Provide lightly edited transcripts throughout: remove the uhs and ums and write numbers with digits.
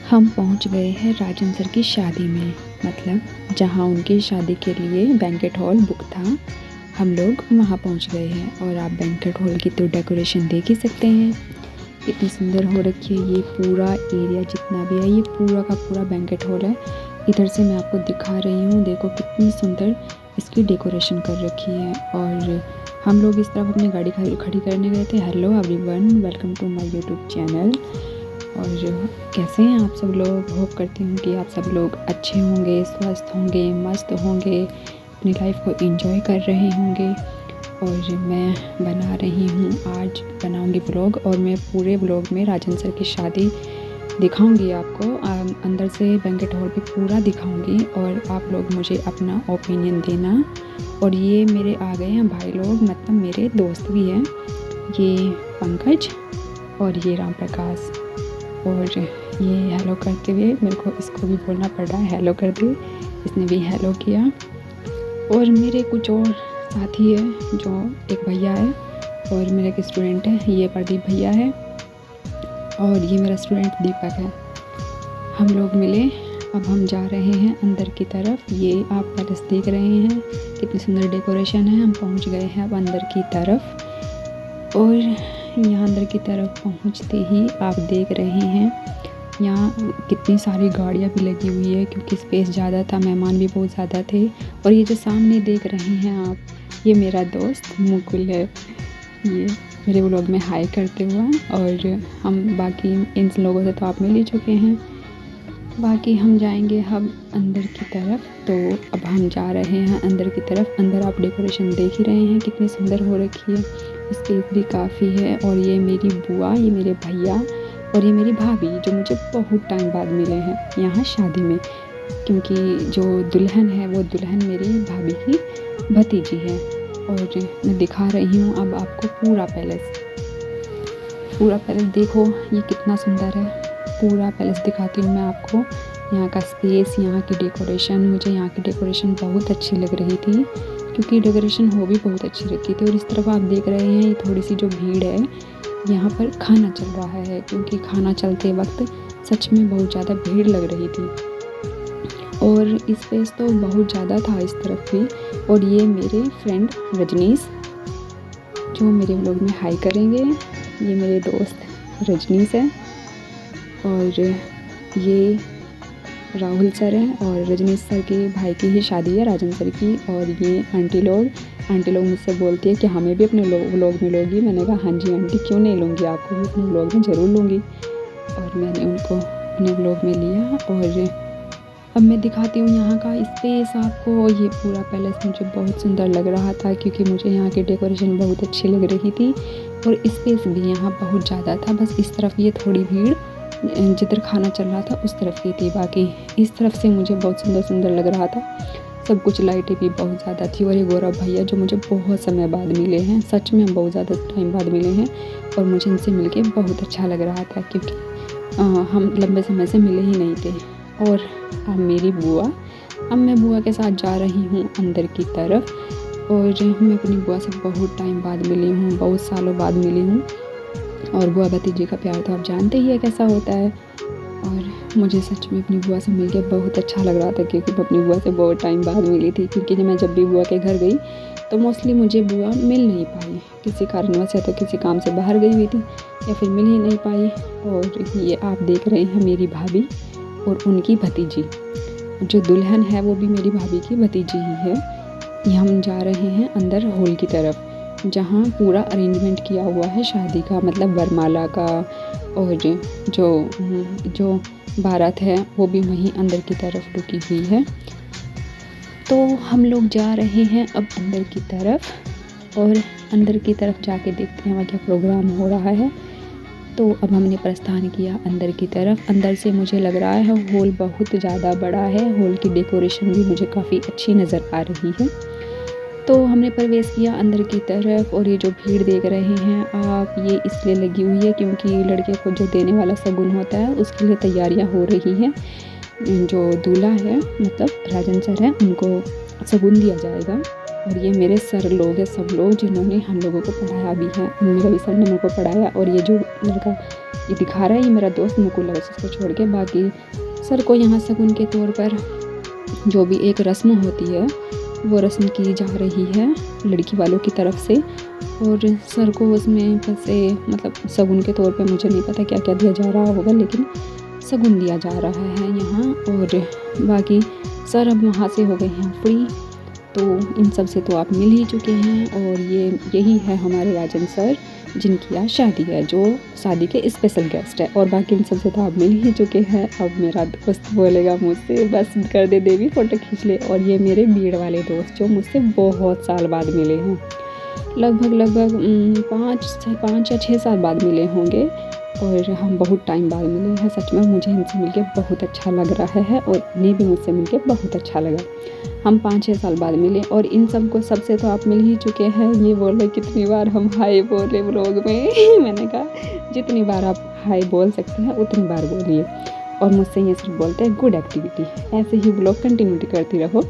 हम पहुंच गए हैं राजन सर की शादी में, मतलब जहां उनकी शादी के लिए बैंकेट हॉल बुक था। हम लोग वहां पहुंच गए हैं और आप बैंकेट हॉल की तो डेकोरेशन देख ही सकते हैं, कितनी सुंदर हो रखी है। ये पूरा एरिया जितना भी है ये पूरा का पूरा बैंकेट हॉल है। इधर से मैं आपको दिखा रही हूँ, देखो कितनी सुंदर इसकी डेकोरेशन कर रखी है। और हम लोग इस तरफ अपनी गाड़ी खड़ी करने गए थे। Hello everyone, welcome to my YouTube channel. और कैसे हैं आप सब लोग? होप करती हूँ कि आप सब लोग अच्छे होंगे, स्वस्थ होंगे, मस्त होंगे, अपनी लाइफ को एंजॉय कर रहे होंगे। और मैं बना रही हूँ, आज बनाऊँगी व्लॉग, और मैं पूरे व्लॉग में राजन सर की शादी दिखाऊंगी आपको। अंदर से बैंकेट हॉल भी पूरा दिखाऊंगी और आप लोग मुझे अपना ओपिनियन देना। और ये मेरे आ गए हैं भाई लोग, मतलब मेरे दोस्त भी हैं, ये पंकज और ये राम प्रकाश। और ये हेलो करते हुए, मेरे को इसको भी बोलना पड़ रहा है हेलो कर दे, इसने भी हेलो किया। और मेरे कुछ और साथी है, जो एक भैया है और मेरा एक स्टूडेंट है, ये प्रदीप भैया है और ये मेरा स्टूडेंट दीपक है। हम लोग मिले, अब हम जा रहे हैं अंदर की तरफ। ये आप पैलेस देख रहे हैं, कितनी सुंदर डेकोरेशन है। हम पहुंच गए हैं अब अंदर की तरफ। और यहाँ अंदर की तरफ पहुंचते ही आप देख रहे हैं यहाँ कितनी सारी गाड़ियाँ भी लगी हुई है, क्योंकि स्पेस ज़्यादा था, मेहमान भी बहुत ज़्यादा थे। और ये जो सामने देख रहे हैं आप, ये मेरा दोस्त मुकुल है, ये मेरे व्लॉग में हाई करते हुए। और हम बाकी इन लोगों से तो आप मिल ही चुके हैं, बाकी हम जाएंगे अब अंदर की तरफ। तो अब हम जा रहे हैं अंदर की तरफ। अंदर आप डेकोरेशन देख ही रहे हैं कितनी सुंदर हो रखी है, स्पेस भी काफ़ी है। और ये मेरी बुआ, ये मेरे भैया और ये मेरी भाभी, जो मुझे बहुत टाइम बाद मिले हैं यहाँ शादी में, क्योंकि जो दुल्हन है वो दुल्हन मेरी भाभी की भतीजी है। और मैं दिखा रही हूँ अब आपको पूरा पैलेस देखो ये कितना सुंदर है। पूरा पैलेस दिखाती हूँ मैं आपको, यहाँ का स्पेस, यहाँ की डेकोरेशन। मुझे यहाँ की डेकोरेशन बहुत अच्छी लग रही थी, क्योंकि डेकोरेशन हो भी बहुत अच्छी रखी थी। और इस तरफ आप देख रहे हैं ये थोड़ी सी जो भीड़ है, यहाँ पर खाना चल रहा है, क्योंकि खाना चलते वक्त सच में बहुत ज़्यादा भीड़ लग रही थी। और स्पेस तो बहुत ज़्यादा था इस तरफ भी। और ये मेरे फ्रेंड रजनीश, जो मेरे व्लॉग में हाई करेंगे, ये मेरे दोस्त रजनीश है। और ये राहुल सर हैं, और रजनीश सर के भाई की ही शादी है, राजन सर की। और ये आंटी लोग मुझसे बोलती है कि हमें भी अपने व्लॉग में लोगी। मैंने कहा हाँ जी आंटी, क्यों नहीं लूँगी, आपको भी अपने व्लॉग में ज़रूर लूँगी। और मैंने उनको अपने व्लॉग में लिया। और अब मैं दिखाती हूँ यहाँ का स्पेस आपको। ये पूरा पैलेस मुझे बहुत सुंदर लग रहा था, क्योंकि मुझे यहाँ की डेकोरेशन बहुत अच्छी लग रही थी। और स्पेस भी यहाँ बहुत ज़्यादा था, बस इस तरफ ये थोड़ी भीड़ जिधर खाना चल रहा था उस तरफ की थी, बाकी इस तरफ से मुझे बहुत सुंदर लग रहा था सब कुछ। लाइटें भी बहुत ज़्यादा थी। और ये गौरव भैया, जो मुझे बहुत समय बाद मिले हैं, सच में बहुत ज़्यादा टाइम बाद मिले हैं, और मुझे इनसे मिलके बहुत अच्छा लग रहा था, क्योंकि हम लंबे समय से मिले ही नहीं थे। और अब मेरी बुआ, अब मैं बुआ के साथ जा रही हूँ अंदर की तरफ। और मैं अपनी बुआ से बहुत टाइम बाद मिली हूँ, बहुत सालों बाद मिली हूँ। और बुआ भतीजी का प्यार तो आप जानते ही है कैसा होता है। और मुझे सच में अपनी बुआ से मिलकर बहुत अच्छा लग रहा था, क्योंकि मैं अपनी बुआ से बहुत टाइम बाद मिली थी। क्योंकि मैं जब भी बुआ के घर गई तो मोस्टली मुझे बुआ मिल नहीं पाई, किसी कारणवश, या तो किसी काम से बाहर गई हुई थी या फिर मिल ही नहीं पाई। और ये आप देख रहे हैं मेरी भाभी और उनकी भतीजी, जो दुल्हन है वो भी मेरी भाभी की भतीजी ही है। ये हम जा रहे हैं अंदर हॉल की तरफ, जहाँ पूरा अरेंजमेंट किया हुआ है शादी का, मतलब वरमाला का। और जो बारात है वो भी वहीं अंदर की तरफ रुकी हुई है। तो हम लोग जा रहे हैं अब अंदर की तरफ, और अंदर की तरफ जाके देखते हैं वहाँ क्या प्रोग्राम हो रहा है। तो अब हमने प्रस्थान किया अंदर की तरफ। अंदर से मुझे लग रहा है हॉल बहुत ज़्यादा बड़ा है, हॉल की डेकोरेशन भी मुझे काफ़ी अच्छी नज़र आ रही है। तो हमने प्रवेश किया अंदर की तरफ। और ये जो भीड़ देख रहे हैं आप, ये इसलिए लगी हुई है क्योंकि लड़के को जो देने वाला शगुन होता है उसके लिए तैयारियां हो रही हैं। जो दूल्हा है, मतलब राजन सर है, उनको शगुन दिया जाएगा। और ये मेरे सर लोग हैं, सब लोग जिन्होंने हम लोगों को पढ़ाया भी है, मेरा भी सर ने मेरे को पढ़ाया। और ये जो लड़का ये दिखा रहा है, ये मेरा दोस्त मुकुल है उसको छोड़ के। बाकी सर को यहाँ शगुन के तौर पर जो भी एक रस्म होती है वो रस्म की जा रही है लड़की वालों की तरफ से, और सर को उसमें पैसे मतलब शगुन के तौर पे मुझे नहीं पता क्या क्या दिया जा रहा होगा, लेकिन शगुन दिया जा रहा है यहाँ। और बाकी सर अब वहाँ से हो गए हैं फ्री, तो इन सब से तो आप मिल ही चुके हैं। और यही है हमारे राजन सर जिनकी आज शादी है, जो शादी के स्पेशल गेस्ट है। और बाकी इन सब से तो आप मिल ही चुके हैं। अब मेरा दोस्त बोलेगा मुझसे बस कर दे देवी फ़ोटो खींच ले। और ये मेरे बीड़ वाले दोस्त जो मुझसे बहुत साल बाद मिले हैं, लगभग 5 या 6 साल बाद मिले होंगे, और हम बहुत टाइम बाद मिले हैं। सच में मुझे इनसे मिलके बहुत अच्छा लग रहा है और इन्हें भी मुझसे मिलके बहुत अच्छा लगा। हम 5-6 साल बाद मिले, और इन सबको सबसे तो आप मिल ही चुके हैं। ये बोल रहे कितनी बार हम हाय बोले व्लॉग में मैंने कहा जितनी बार आप हाय बोल सकते हैं उतनी बार बोलिए। और मुझसे ये सिर्फ बोलते हैं गुड एक्टिविटी, ऐसे ही व्लॉग कंटिन्यूटी करती रहो,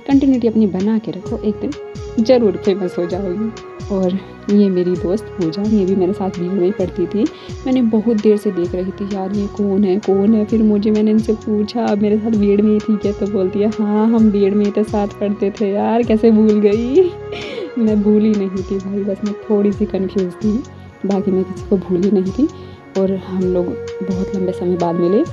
कंटिन्यूटी अपनी बना के रखो, एक दिन ज़रूर फेमस हो जाओगी। और ये मेरी दोस्त पूजा, ये भी मेरे साथ भीड़ में ही पढ़ती थी। मैंने बहुत देर से देख रही थी यार ये कौन है। फिर मैंने इनसे पूछा मेरे साथ भीड़ में ही थी क्या, तो बोलती है हाँ हम भीड़ में ही तो साथ पढ़ते थे। यार कैसे भूल गई मैं भूली नहीं थी भाई, बस मैं थोड़ी सी कन्फ्यूज़ थी, बाकी मैं किसी को भूली नहीं थी। और हम लोग बहुत लंबे समय बाद मिले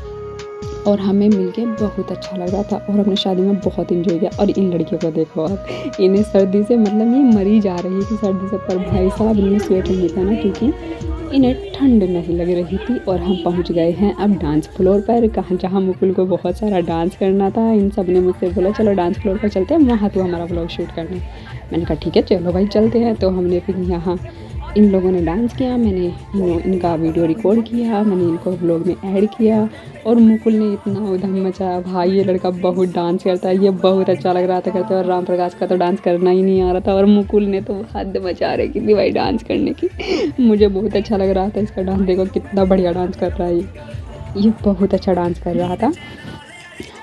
और हमें मिलके बहुत अच्छा लग रहा था, और हमने शादी में बहुत एंजॉय किया। और इन लड़कियों को देखो आप, इन्हें सर्दी से मतलब ये मरी जा रही थी सर्दी से, पर भाई साहब इन्हें स्वेटर नहीं था ना, क्योंकि इन्हें ठंड नहीं लग रही थी। और हम पहुंच गए हैं अब डांस फ्लोर पर, जहाँ मुकुल को बहुत सारा डांस करना था। इन सब ने मुझसे बोला चलो डांस फ्लोर पर चलते हैं, वहाँ तो हमारा व्लॉग शूट करना। मैंने कहा ठीक है चलो भाई चलते हैं। तो हमने फिर यहाँ इन लोगों ने डांस किया, मैंने इनका वीडियो रिकॉर्ड किया, मैंने इनको व्लॉग में ऐड किया। और मुकुल ने इतना उधम मचाया, भाई ये लड़का बहुत डांस करता है, ये बहुत अच्छा लग रहा था करते। और राम प्रकाश का तो डांस करना ही नहीं आ रहा था, और मुकुल ने तो हद मचा रही थी भाई डांस करने की। मुझे बहुत अच्छा लग रहा था इसका डांस, देखो कितना बढ़िया डांस कर रहा है ये बहुत अच्छा डांस कर रहा था।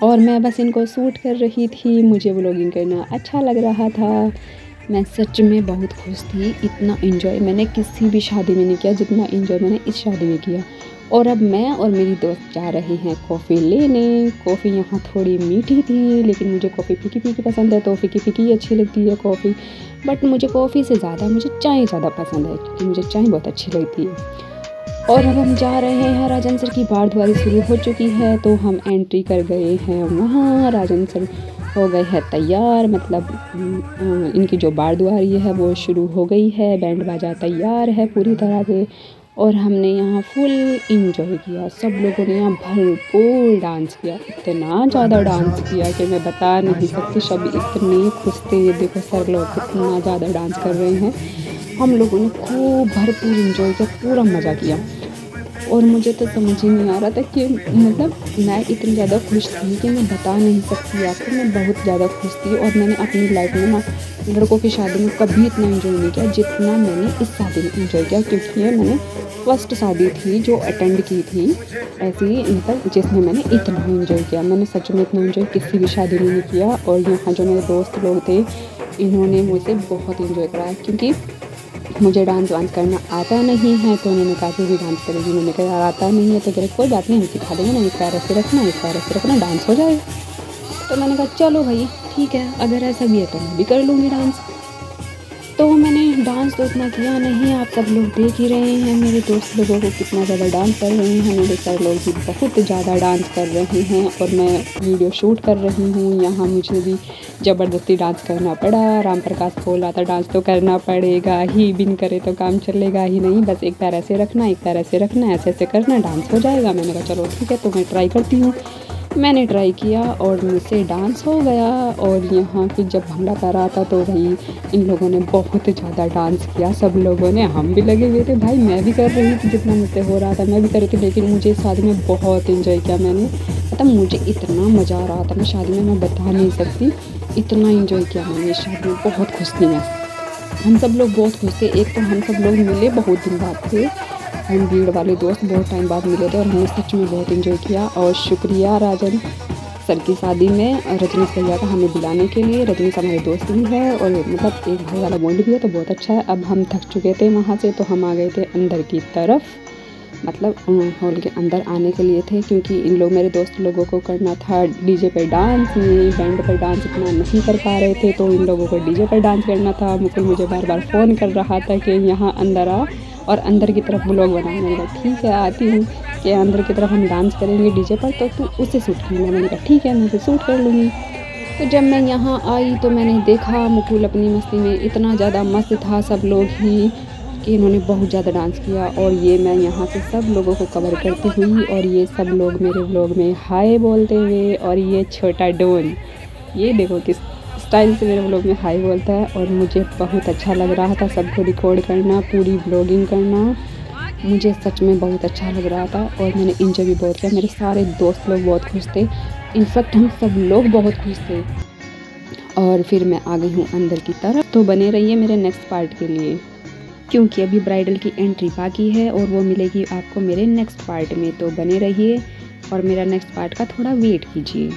और मैं बस इनको शूट कर रही थी, मुझे व्लॉगिंग करना अच्छा लग रहा था। मैं सच में बहुत खुश थी, इतना एंजॉय मैंने किसी भी शादी में नहीं किया जितना एंजॉय मैंने इस शादी में किया। और अब मैं और मेरी दोस्त जा रहे हैं कॉफ़ी लेने। कॉफ़ी यहाँ थोड़ी मीठी थी, लेकिन मुझे कॉफ़ी फीकी फीकी पसंद है, तो फीकी फीकी अच्छी लगती है कॉफ़ी। बट मुझे कॉफ़ी से ज़्यादा मुझे चाय ज़्यादा पसंद है, क्योंकि मुझे चाय बहुत अच्छी लगती है। और अब हम जा रहे हैं, राजन सर की बारदुआरी शुरू हो चुकी है, तो हम एंट्री कर गए हैं वहाँ। राजन सर हो गए हैं तैयार, मतलब इनकी जो बारदुआरी है वो शुरू हो गई है, बैंड बाजा तैयार है पूरी तरह से। और हमने यहाँ फुल इंजॉय किया, सब लोगों ने यहाँ भरपूर डांस किया, इतना ज़्यादा डांस किया कि मैं बता नहीं सकती। सब इतने खुश थे, ये देखो सर लोग कितना ज़्यादा डांस कर रहे हैं। हम लोगों ने खूब भरपूर इंजॉय किया, पूरा मज़ा किया। और मुझे तो समझ ही नहीं आ रहा था कि मतलब मैं इतनी ज़्यादा खुश थी कि मैं बता नहीं सकती आपको, मैं बहुत ज़्यादा खुश थी। और मैंने अपनी लाइफ में ना लड़कों की शादी में कभी इतना एंजॉय नहीं किया जितना मैंने इस शादी में एंजॉय किया, क्योंकि ये मैंने फर्स्ट शादी थी जो अटेंड की थी ऐसी, मतलब जिसमें मैंने इतना एंजॉय किया। मैंने सच में इतना एंजॉय किसी भी शादी में नहीं किया। और यहाँ जो मेरे दोस्त लोग थे इन्होंने मुझसे बहुत एंजॉय कराया, क्योंकि मुझे डांस वांस करना आता नहीं है, तो उन्होंने कहा तू भी डांस करेगी। मैंने कहा यार आता नहीं है, तो कह कोई बात नहीं हम सिखा देंगे ना, इस पैर ऐसे रखना, इस पैर ऐसे रखना, डांस हो जाएगा। तो मैंने कहा चलो भाई ठीक है, अगर ऐसा भी है तो मैं भी कर लूँगी डांस। तो मैंने डांस तो इतना किया नहीं, आप सब लोग देख ही रहे हैं मेरे दोस्त लोगों को कितना ज़्यादा डांस कर रहे हैं। मेरे सर लोग भी बहुत ज़्यादा डांस कर रहे हैं, और मैं वीडियो शूट कर रही हूँ। यहाँ मुझे भी ज़बरदस्ती डांस करना पड़ा। राम प्रकाश बोल रहा था डांस तो करना पड़ेगा ही, बिन करे तो काम चलेगा ही नहीं, बस एक पैर ऐसे रखना, एक पैर ऐसे रखना, ऐसे ऐसे करना, डांस हो जाएगा। मैंने कहा चलो ठीक है, तो मैं ट्राई करती हूँ। मैंने ट्राई किया और मुझसे डांस हो गया। और यहाँ फिर जब भंगड़ा कर रहा था तो भाई इन लोगों ने बहुत ज़्यादा डांस किया, सब लोगों ने, हम भी लगे हुए थे भाई, मैं भी कर रही थी जितना मुझसे हो रहा था मैं भी कर रही थी। लेकिन मुझे इस शादी में बहुत एंजॉय किया मैंने, मतलब मुझे इतना मज़ा आ रहा था ना शादी में, मैं बता नहीं सकती, इतना एंजॉय किया मैंने इस शादी में, बहुत खुश थी मैं। हम सब लोग बहुत खुश थे। एक तो हम सब लोग मिले बहुत दिन बाद थे, हम भीड़ वाले दोस्त बहुत टाइम बाद मिले थे, और हमने सच में बहुत एंजॉय किया। और शुक्रिया राजन सर की शादी में रजनीश भैया का हमें बुलाने के लिए। रजनीश हमारे दोस्त भी है, और मतलब एक भाई वाला बॉन्ड भी है, तो बहुत अच्छा है। अब हम थक चुके थे वहाँ से, तो हम आ गए थे अंदर की तरफ। मतलब हॉल के अंदर आने के लिए थे, क्योंकि इन लोग मेरे दोस्त लोगों को करना था डीजे पे डांस, ये बैंड पे डांस इतना नहीं कर पा रहे थे, तो इन लोगों को डीजे पर डांस करना था। मुकुल मुझे बार बार फ़ोन कर रहा था कि यहाँ अंदर आ और अंदर की तरफ व्लॉग बना। मैंने कहा ठीक है आती हूँ, कि अंदर की तरफ हम डांस करेंगे डीजे पर, तो तू उसे शूट करना। मैंने कहा ठीक है, मैं उसे शूट कर लूँगी। तो जब मैं यहाँ आई तो मैंने देखा मुकुल अपनी मस्ती में इतना ज़्यादा मस्त था, सब लोग ही, कि इन्होंने बहुत ज़्यादा डांस किया। और ये मैं यहाँ से सब लोगों को कवर करती हुई, और ये सब लोग मेरे व्लॉग में हाय बोलते हुए, और ये छोटा डॉन, ये देखो किस स्टाइल से मेरे व्लॉग में हाय बोलता है। और मुझे बहुत अच्छा लग रहा था सबको रिकॉर्ड करना, पूरी व्लॉगिंग करना, मुझे सच में बहुत अच्छा लग रहा था। और मैंने एंजॉय भी बहुत किया, मेरे सारे दोस्त लोग बहुत खुश थे, इनफैक्ट हम सब लोग बहुत खुश थे। और फिर मैं आ गई हूँ अंदर की तरफ। तो बने रहिए मेरे नेक्स्ट पार्ट के लिए, क्योंकि अभी ब्राइडल की एंट्री बाकी है और वो मिलेगी आपको मेरे नेक्स्ट पार्ट में। तो बने रहिए और मेरा नेक्स्ट पार्ट का थोड़ा वेट कीजिए।